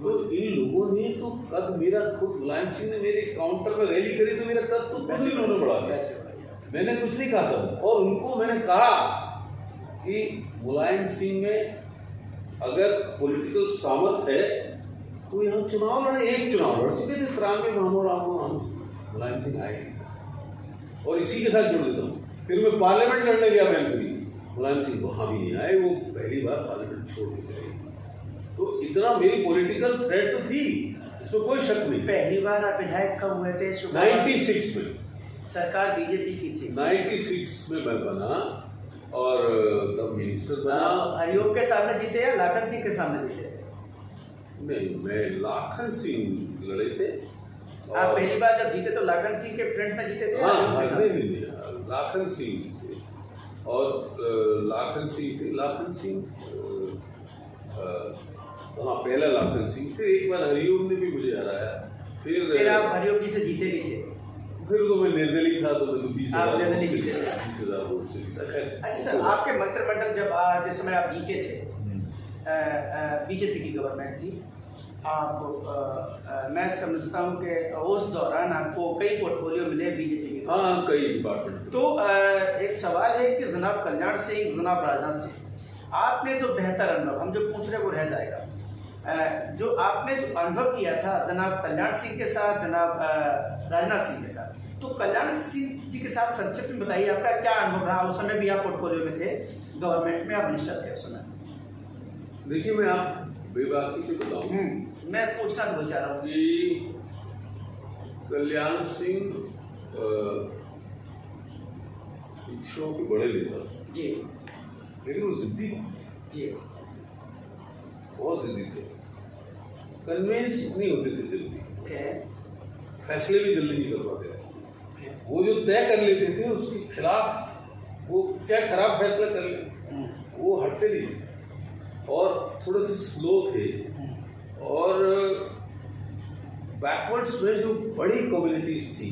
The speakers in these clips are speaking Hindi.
तो इन लोगों ने तो कद मेरा खुद मुलायम सिंह ने मेरे काउंटर में रैली करी तो मेरा कद तो खुद ही उन्होंने बढ़ा दिया। मैंने कुछ नहीं कहा था और उनको मैंने कहा कि मुलायम सिंह में अगर पॉलिटिकल सामर्थ्य है तो यहाँ चुनाव लड़े। एक चुनाव लड़ चुके थे 93 में हम और मुलायम सिंह आए और इसी के साथ जुड़ देता हूँ। फिर मैं पार्लियामेंट लड़ने गया मैनपुरी, मुलायम सिंह वहाँ भी नहीं आए, वो पहली बार पार्लियामेंट छोड़ के चले गए। तो इतना मेरी पॉलिटिकल थ्रेट तो थी, इसमें कोई शक नहीं। पहली बार आप विधायक कब हुए थे? 96 में सरकार बीजेपी की थी। 96 में मैं बना और तब मिनिस्टर बना। हरिओम के सामने जीते या लाखन सिंह के सामने जीते? नहीं, मैं लाखन सिंह लड़े थे। आप पहली बार जब जीते तो लाखन सिंह के फ्रंट में जीते थे? हाँ, नहीं, लाखन सिंह थे और लाखन सिंह हाँ, पहला लाखन सिंह, फिर एक बार हरिओम ने भी मुझे हराया। फिर आप हरिओम जी से जीते भी थे? फिर तो मैं निर्दलीय था तो मैं तो 20,000 वोट से जीता। अच्छा सर, आपके मंत्रिमंडल जब जिस समय आप जीते थे, बीजेपी की गवर्नमेंट थी, आप मैं समझता हूँ कि उस दौरान आपको कई पोर्टफोलियो मिले बीजेपी के। हाँ, कई डिपार्टमेंट। तो एक सवाल है कि जनाब कल्याण सिंह, जनाब राजनाथ सिंह, आपने जो बेहतर अनुभव, हम जो पूछ रहे वो रह जाएगा, जो आपने जो अनुभव किया था जनाब कल्याण सिंह के साथ, जनाब राजनाथ सिंह के साथ, तो कल्याण सिंह जी के साथ संक्षिप्त में बताइए आपका क्या अनुभव रहा? उस समय भी आप पोर्टफोलियो में थे, गवर्नमेंट में आप मिनिस्टर थे उस समय। देखिए, मैं आप बेबाकी से बताऊं, मैं पूछना भी चाह रहा हूँ कि कल्याण सिंह पिछड़ों के बड़े नेता जी, लेकिन वो जिद्दी बहुत थे जी, बहुत जिद्दी थे, कन्विंस नहीं होते थे जल्दी, फैसले भी जल्दी नहीं कर पाते थे। वो जो तय कर लेते थे उसके खिलाफ वो चाहे खराब फैसला कर ले वो हटते नहीं थे और थोड़े से स्लो थे और बैकवर्ड्स में जो बड़ी कम्युनिटीज थी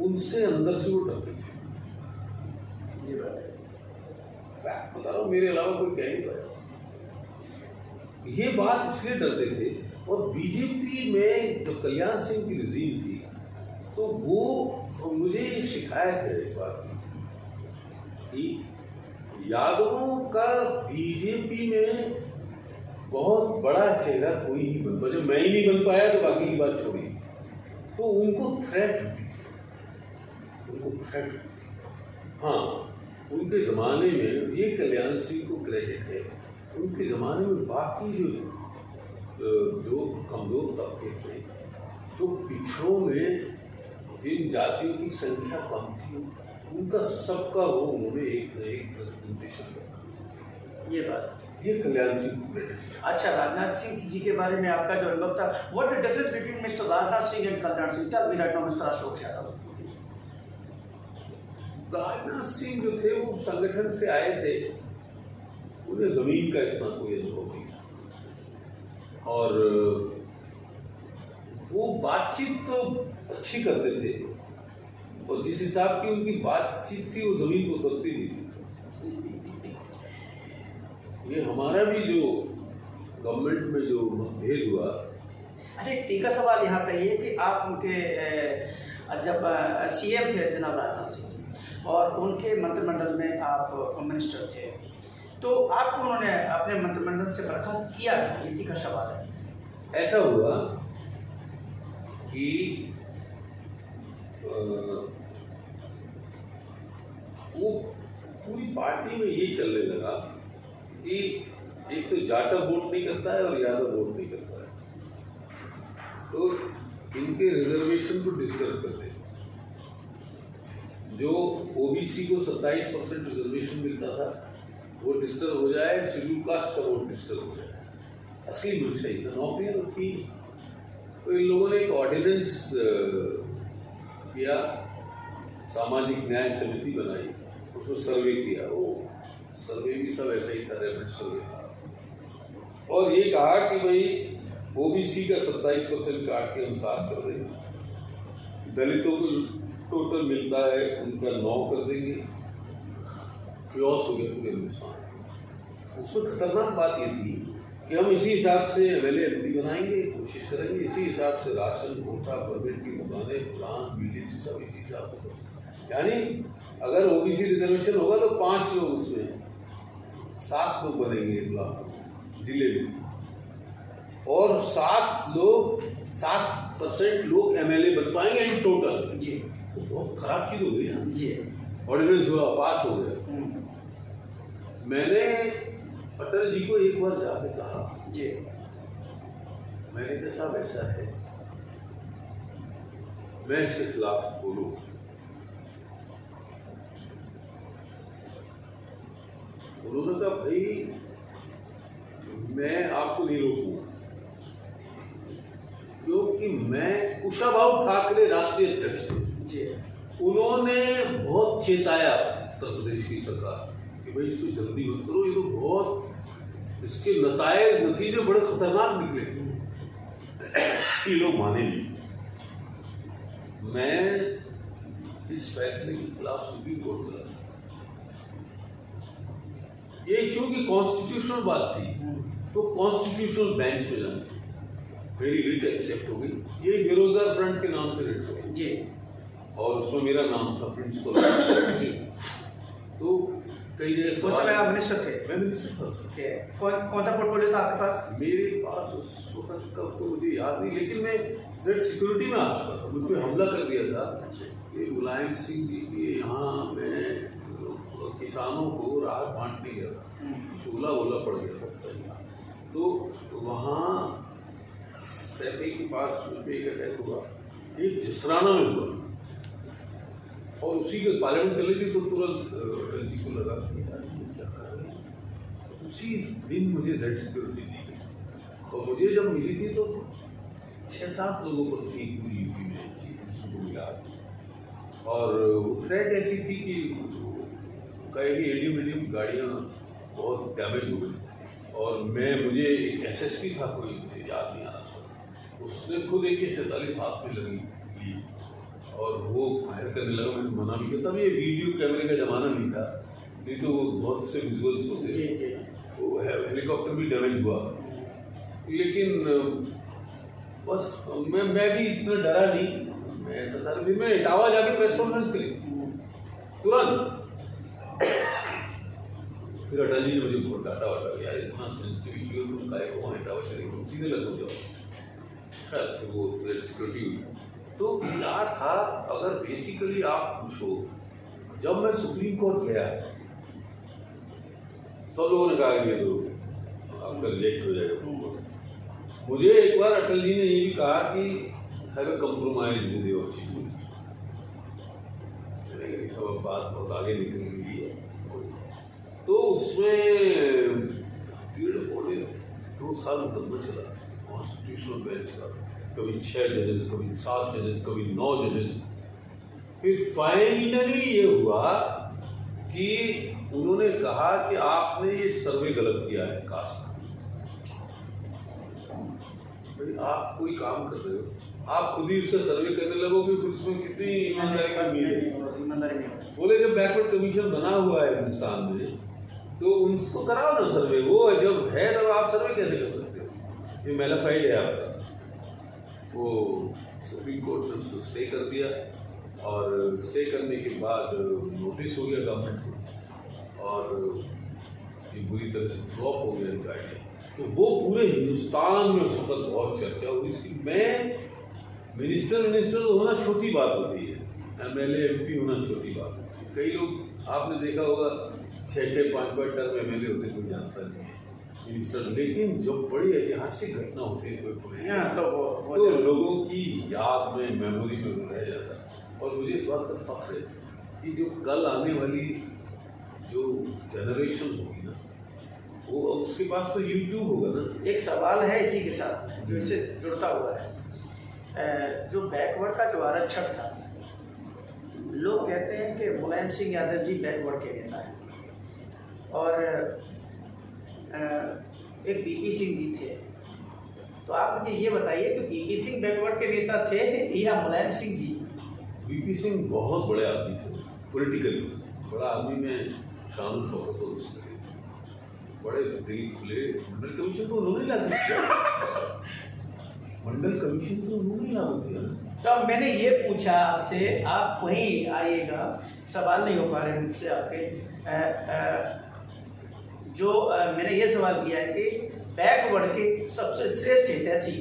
उनसे अंदर से वो डरते थे। ये बात है, फैक्ट बता रहा हूँ, मेरे अलावा कोई कह नहीं पाया। ये बात इसलिए डरते थे। और बीजेपी में जब कल्याण सिंह की रिजीम थी तो वो मुझे शिकायत है इस बात की कि यादवों का बीजेपी में बहुत बड़ा चेहरा कोई नहीं बन पाया। जब मैं ही नहीं बन पाया तो बाकी की बात छोड़ी, तो उनको थ्रेट हाँ, उनके ज़माने में, ये कल्याण सिंह को क्रेडिट है, उनके ज़माने में बाकी जो कमज़ोर तबके थे, जो पिछड़ों में जिन जातियों की संख्या कम थी, उनका सबका वो उन्होंने एक न एक रिप्रेजेंटेशन रखा। ये बात, ये कल्याण सिंह को क्रेडिट है। अच्छा, राजनाथ सिंह जी के बारे में आपका जो अनुभव था, what the difference between mister Rajnath Singh and Kalyan Singh? Tell me right now mister Ashok Yadav. Rajnath Singh जो थे वो संगठन से आए थे, उन्हें जमीन का इतना कोई अनुभव नहीं था और वो बातचीत तो अच्छी करते थे और जिस हिसाब की उनकी बातचीत थी वो जमीन को उतरती नहीं थी। ये हमारा भी जो गवर्नमेंट में जो मतभेद हुआ। अच्छा, एक तीसरा सवाल यहाँ पे ये कि आप उनके जब सीएम थे जनाब राजनाथ सिंह और उनके मंत्रिमंडल में आप मिनिस्टर थे, तो आपको उन्होंने अपने मंत्रिमंडल से बर्खास्त किया? ये तीसरा सवाल है। ऐसा हुआ कि वो पूरी पार्टी में ये चलने लगा कि एक तो जाटव वोट नहीं करता है और यादव वोट नहीं करता है, तो इनके रिजर्वेशन को डिस्टर्ब करते हैं। जो ओबीसी को 27% रिजर्वेशन मिलता था वो डिस्टर्ब हो जाए, शेड्यूल कास्ट का वोट डिस्टर्ब हो जाए। असली मंशा ही था, नौकरियाँ तो थी। तो इन लोगों ने एक ऑर्डिनेंस किया, सामाजिक न्याय समिति बनाई, उसमें सर्वे किया। वो सर्वे भी सब ऐसा ही था, रैपिड सर्वे था, और ये कहा कि भाई ओबीसी का 27% काट के हम साफ कर देंगे, दलितों को टोटल मिलता है उनका 9 कर देंगे, क्योस हो गया पूरे हिंदुस्तान। उसमें खतरनाक बात ये थी कि हम इसी हिसाब से एमएलए एमपी बनाएंगे, कोशिश करेंगे इसी हिसाब से राशन, वोटा, परमिट की दुकानें, प्लान, बीडीसी सब इसी हिसाब से करेंगे। यानी अगर ओबीसी रिजर्वेशन होगा तो 5 लोग उसमें, 7 लोग बनेंगे ब्लॉक जिले में, और 7% लोग एमएलए बन पाएंगे इन टोटल। जी तो बहुत खराब चीज हो गई ना। जी ऑर्डिनेंस हुआ, पास हो गया। मैंने अटल जी को एक बार जाके कहा, जी मैंने कहा साहब ऐसा है, मैं इसके खिलाफ बोलूं। उन्होंने कहा भाई मैं आपको नहीं रोकूंगा, क्योंकि मैं कुशाभाऊ ठाकरे राष्ट्रीय अध्यक्ष थे जी, उन्होंने बहुत चेताया उत्तर प्रदेश की सरकार कि भाई इसको जल्दी मत करो, ये तो बहुत इसके नतीजे बड़े खतरनाक निकले। ये लोग माने नहीं। मैं इस फैसले के खिलाफ सुप्रीम कोर्ट चला। ये चूंकि कॉन्स्टिट्यूशनल बात थी तो कॉन्स्टिट्यूशनल बेंच में जाना, मेरी रिट एक्सेप्ट हो गई। ये बेरोजगार फ्रंट के नाम से रिट हो गई जी, और उसमें मेरा नाम था प्रिंसिपल। तो कई जगह उस समय आप मिनिस्टर थे? मैं मिनिस्टर था। कौन सा पोर्टफोलियो था आपके पास? मेरे पास उस वक्त का तो मुझे याद नहीं, लेकिन मैं जेड सिक्योरिटी में आ चुका था। मुझ पर हमला कर दिया था कि मुलायम सिंह जी के यहाँ मैं किसानों को राहत बांटने गया था, चूल्हा वोला पड़ गया था। तो वहाँ सैफी के पास मुझ पर एक अटैक हुआ, एक जसराना में हुआ, और उसी के पार्लियामेंट चली थी तो तुरंत अटल जी को लगा कि यार ये क्या कर रहे हैं। उसी दिन मुझे जेड सिक्योरिटी दी गई, और मुझे जब मिली थी तो 6-7 लोगों को थी पूरी यूपी में चीफ मिनिस्टर को मिला। और वो थ्रेट ऐसी थी कि कहेगी एडीएम गाड़ियाँ बहुत डैमेज हो गई, और मुझे एक एसएसपी था कोई, मुझे याद नहीं आ रहा, उसने खुद AK-47 हाथ में लगी और वो फायर करने लगा। मैंने मना भी किया, तब ये वीडियो कैमरे का ज़माना नहीं था, नहीं तो वो बहुत से विजुअल्स होते। वो हेलीकॉप्टर भी डैमेज हुआ, लेकिन बस मैं भी इतना डरा नहीं। मैं ऐसा था, फिर मैंने इटावा जाके प्रेस कॉन्फ्रेंस करी तुरंत। फिर अटल जी ने मुझे बहुत डांटा वाटा, यार इतना सेंसिटिव इशू है, तुम काहे को इटावा चले, तुम सीधे लग जाओ। खैर फिर वो सिक्योरिटी हुई। तो क्या था, अगर बेसिकली आप पूछो, जब मैं सुप्रीम कोर्ट गया सब लोगों ने कहा कि ये तो आपका रिजेक्ट हो जाएगा। मुझे एक बार अटल जी ने ये भी कहा कि have a compromise with your chief minister. मैंने कहा सब बात बहुत आगे निकल गई है। तो उसमें 1.5-2 साल मुकदमा चला कॉन्स्टिट्यूशनल बेंच का, कभी 6 जजेस, कभी 7 जजेस, कभी 9 जजेस। फिर फाइनली ये हुआ कि उन्होंने कहा कि आपने ये सर्वे गलत किया है कास्ट का। भाई आप कोई काम कर रहे हो, आप खुद ही उसका सर्वे करने लगोगे, फिर उसमें कितनी ईमानदारी की उम्मीद है। बोले जब बैकवर्ड कमीशन बना हुआ है हिंदुस्तान में तो उसको कराओ ना सर्वे। वो जब है तब आप सर्वे कैसे कर सकते हो? ये मैलिफाइड है आपका। वो सुप्रीम कोर्ट ने उसको स्टे कर दिया, और स्टे करने के बाद नोटिस हो गया गवर्नमेंट को, और ये बुरी तरह से फ्लॉप हो गया इनका आइडिया। तो वो पूरे हिंदुस्तान में उस वक्त बहुत चर्चा हुई इसकी। मैं मिनिस्टर तो होना छोटी बात होती है, एमएलए एमपी होना छोटी बात होती है। कई लोग आपने देखा होगा 6-6, 5-5 टर्म एमएलए होते, कोई जानता नहीं है मिनिस्टर, लेकिन जब बड़ी ऐतिहासिक घटना होती है कोई तो लोगों की याद में, मेमोरी में रह जाता है। और मुझे इस बात का फख्र है कि जो कल आने वाली जो जनरेशन होगी ना, वो उसके पास तो यूट्यूब होगा ना। एक सवाल है इसी के साथ जो इससे जुड़ता हुआ है, जो बैकवर्ड का जो आरक्षण था, लोग कहते हैं कि मुलायम सिंह यादव जी बैकवर्ड के नेता हैं, और एक बीपी सिंह जी थे। तो आप मुझे ये बताइए कि बीपी सिंह बैकवर्ड के नेता थे या मुलायम सिंह जी? वीपी सिंह बहुत बड़े आदमी थे, पॉलिटिकली बड़ा आदमी में शान शौकत और उसके बड़े दिल खुले। मंडल कमीशन तो उन्होंने लागू किया, मंडल कमीशन तो उन्होंने लागू किया। तो अब मैंने ये पूछा आपसे, आप वहीं आइएगा, सवाल नहीं हो पा रहे मुझसे आपके। मैंने ये सवाल किया है कि बैकवर्ड के सबसे श्रेष्ठ हितैषी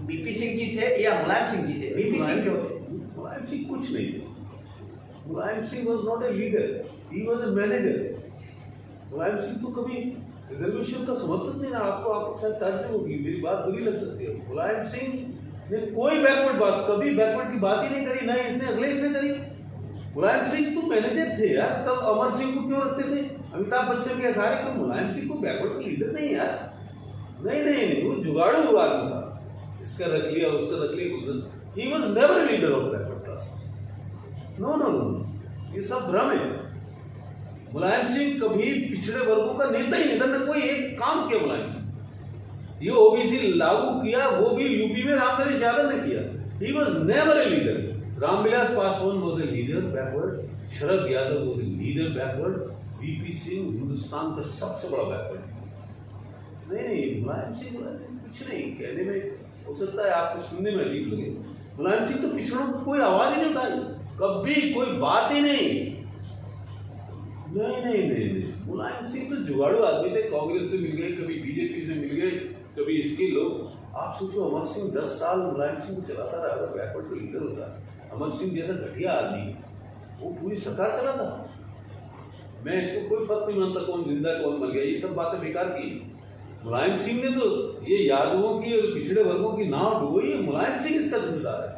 बीपी सिंह जी थे या मुलायम सिंह जी थे? बीपी सिंह क्यों थे? मुलायम सिंह कुछ नहीं थे। Mulayam Singh was not a leader, he was a manager. Mulayam Singh तो कभी रिजर्वेशन का समर्थक नहीं रहा। आपको शायद ताज्जुब होगी, मेरी बात बुरी लग सकती है। मुलायम सिंह ने कोई बैकवर्ड बात, कभी बैकवर्ड की बात ही नहीं करी, ना इसने अखिलेश ने करी। मुलायम सिंह तो मैनेजर थे यार, तब अमर सिंह को क्यों रखते थे? अमिताभ बच्चन के सारे को मुलायम सिंह को बैकवर्ड की लीडर नहीं यार, नहीं, वो जुगाड़ू आदमी था, इसका रख लिया उसका रख लिया। He was never a leader of backward class. No, ये सब भ्रम है। मुलायम सिंह कभी पिछड़े वर्गों का नेता ही नहीं था, कोई एक काम किया मुलायम सिंह। ये ओबीसी लागू किया, वो भी यूपी में रामनरेश यादव ने किया। ही was never a leader. Ramvilas Paswan was a leader backward, Sharad Yadav was a leader backward, VP Singh Hindustan का सबसे बड़ा बैकवर्ड। नहीं, मुलायम सिंह कुछ नहीं कहने में, हो सकता है आपको सुनने में अजीब लगे। मुलायम सिंह तो पिछड़ों को कोई आवाज ही नहीं उठाई, कभी कोई बात ही नहीं। मुलायम सिंह तो जुगाड़ू आदमी थे, कांग्रेस से मिल गए, कभी बीजेपी से मिल गए, कभी इसके लोग। आप सोचो अमर सिंह 10 साल मुलायम सिंह को चलाता रहा, अगर बैकवर्ड को लीडर होता। अमर सिंह जैसा घटिया आदमी वो पूरी सरकार चलाता। मैं इसको कोई फर्क नहीं मानता कौन जिंदा कौन मर गया, ये सब बातें बेकार की। मुलायम सिंह ने तो ये यादवों की और पिछड़े वर्गों की नाव डुबोई है, मुलायम सिंह इसका जिम्मेदार है।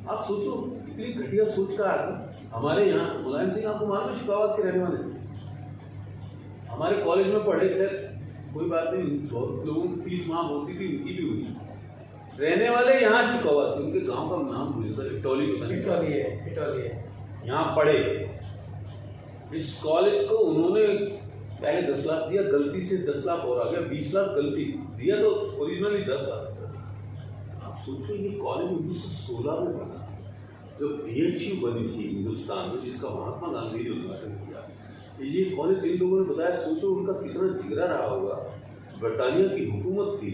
आप सोचो इतनी घटिया सोच का आदमी। हमारे यहाँ मुलायम सिंह आपको मालूम है शिकावत के रहने वाले थे, हमारे कॉलेज में पढ़े थे, कोई बात नहीं, बहुत लोगों की फीस माफ होती थी, उनकी भी हुई। रहने वाले यहाँ शिकावत, उनके गांव का नाम भूल जाता, इटौली पता नहीं, इटौली है। यहाँ पढ़े, इस कॉलेज को उन्होंने पहले 10 लाख दिया, गलती से 10 लाख और आ गया, 20 लाख गलती दिया, तो ओरिजिनली 10 लाख। आप सोचो ये कॉलेज 1916 में बना, जब PHU बनी थी हिंदुस्तान में, जिसका महात्मा गांधी ने उद्घाटन किया। ये कॉलेज इन लोगों ने बताया, सोचो उनका कितना जिगरा रहा होगा। ब्रिटानिया की हुकूमत थी,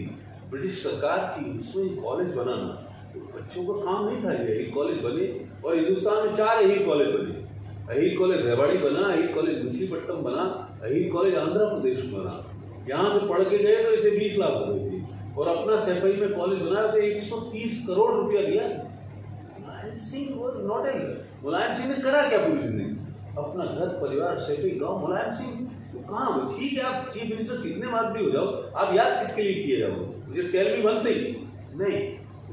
ब्रिटिश सरकार थी, उसमें कॉलेज बनाना तो बच्चों का काम नहीं था। यही कॉलेज बने और हिंदुस्तान में 4 यही कॉलेज बने। अहीर कॉलेज रेवाड़ी बना, अहीर कॉलेज मछलीपट्टनम बना, अहीर कॉलेज आंध्र प्रदेश में बना। यहाँ से पढ़ के गए तो इसे 20 लाख हो गई थी, और अपना सैफई में कॉलेज बनाया, उसे 130 करोड़ रुपया दिया। मुलायम सिंह वॉज नॉट ए, मुलायम सिंह ने करा क्या पूरी जिंदगी? अपना घर परिवार सैफई गाँव। मुलायम सिंह तो कहाँ हो? ठीक है आप चीफ मिनिस्टर कितने बात भी हो जाओ, आप याद किसके लिए किए जाओ? मुझे टेल मी वन थिंग, नहीं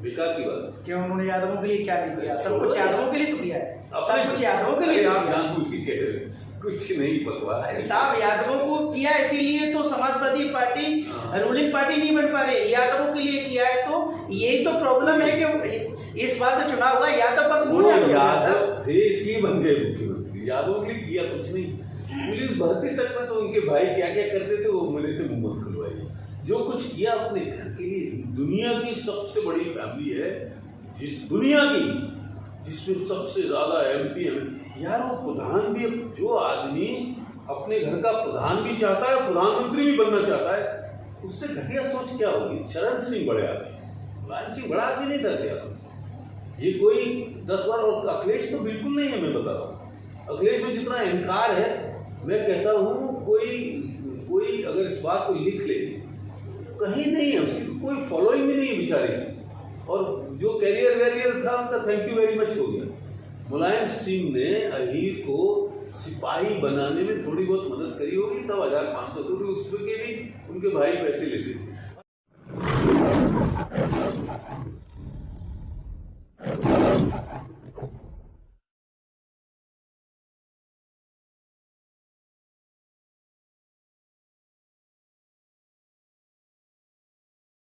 बेकार की बात। क्यों उन्होंने यादवों के लिए क्या नहीं किया? सब कुछ यादवों के लिए तो किया है, सब कुछ यादवों के लिए। आप जानबूझ के कह रहे हो, कुछ नहीं बकवास है साहब। यादवों को किया इसीलिए तो समाजवादी पार्टी रूलिंग पार्टी नहीं बन पा रहे, यादवों के लिए किया है। तो यही तो प्रॉब्लम है कि इस बार तो चुनाव हुआ, यादव बस यादव थे इसलिए बन गए मुख्यमंत्री, यादवों के लिए किया कुछ नहीं। पुलिस भर्ती तक में तो उनके भाई क्या क्या करते थे, वो मेरे से मुंह मत खुलवाइए। जो कुछ किया अपने घर के लिए। दुनिया की सबसे बड़ी फैमिली है जिस दुनिया की, जिसमें सबसे ज्यादा MP यार, वो प्रधान भी, जो आदमी अपने घर का प्रधान भी चाहता है, प्रधानमंत्री भी बनना चाहता है, उससे घटिया सोच क्या होगी? चरण सिंह बड़े आदमी, मुलायम सिंह बड़ा आदमी नहीं था सियासत। ये कोई 10 बार, और अखिलेश तो बिल्कुल नहीं है। मैं बता रहा हूँ अखिलेश में जितना अहंकार है, मैं कहता हूँ कोई अगर इस बात को लिख ले, कहीं नहीं है, उसकी तो कोई फॉलोइंग भी नहीं है बेचारे की। और जो कैरियर वैरियर था उनका थैंक यू वेरी मच हो गया। मुलायम सिंह ने अहीर को सिपाही बनाने में थोड़ी बहुत मदद करी होगी, तब 1500 तो उसके भी उनके भाई पैसे लेते थे।